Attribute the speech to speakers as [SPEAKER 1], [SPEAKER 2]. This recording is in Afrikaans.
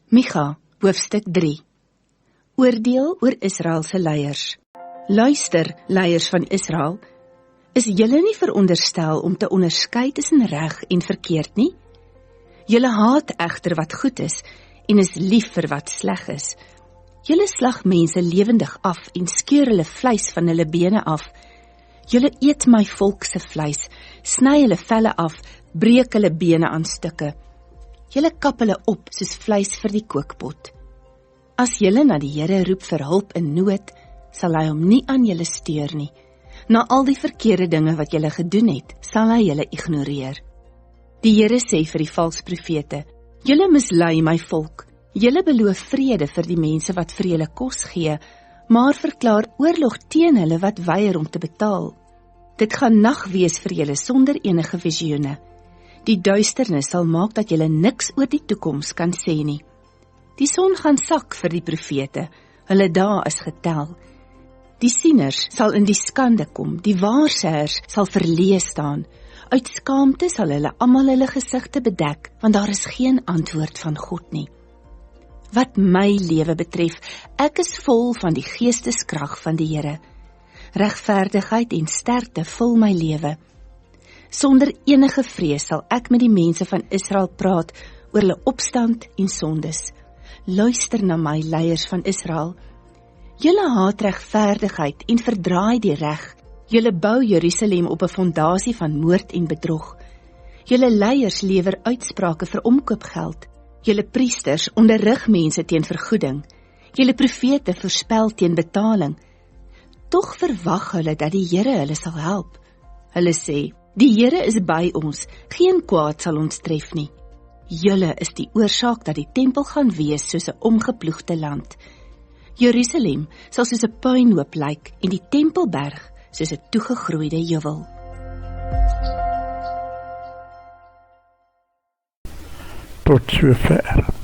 [SPEAKER 1] Micha, hoofstuk 3. Oordeel oor Israel se leiers. Luister, leiers van Israel, is julle nie veronderstel om te onderskei tussen reg en verkeerd nie? Julle haat egter wat goed is en is lief vir wat sleg is. Julle slag mense lewendig af en skeur hulle vleis van hulle bene af. Julle eet my volk se vleis, sny hulle velle af, breek hulle bene aan stukke. Julle kap hulle op soos vleis vir die kookpot. As julle na die Here roep vir hulp in nood, sal hy hom nie aan julle steur nie. Na al die verkeerde dinge wat julle gedoen het, sal hy julle ignoreer. Die Here sê vir die valse profete, julle mislei my volk. Julle beloof vrede vir die mense wat vir julle kos gee, maar verklaar oorlog teen hulle wat weier om te betaal. Dit gaan nag wees vir julle sonder enige visioene. Die duisternis sal maak dat julle niks oor die toekoms kan sê nie. Die son gaan sak vir die profete, hulle dae is getel. Die sieners sal in die skande kom, die waarsêers sal verleë staan. Uit skaamte sal hulle almal hulle gesigte bedek, want daar is geen antwoord van God nie. Wat my lewe betref, ek is vol van die geesteskrag van die Here. Regverdigheid en sterkte vul my lewe. Sonder enige vrees sal ek met die mense van Israel praat oor hulle opstand en sondes. Luister na my, leiers van Israel. Julle haat regverdigheid en verdraai die reg. Julle bou Jerusalem op 'n fondasie van moord en bedrog. Julle leiers lewer uitsprake vir omkoopgeld. Julle priesters onderrig mense teen vergoeding. Julle profete voorspel teen betaling. Tog verwag hulle dat die Here hulle sal help. Hulle sê, die Here is by ons, geen kwaad sal ons tref nie. Julle is die oorsaak dat die tempel gaan wees soos 'n omgeploegde land. Jerusalem sal soos 'n puinhoop lyk en die tempelberg soos 'n toegegroeide juwel.
[SPEAKER 2] Tot sover.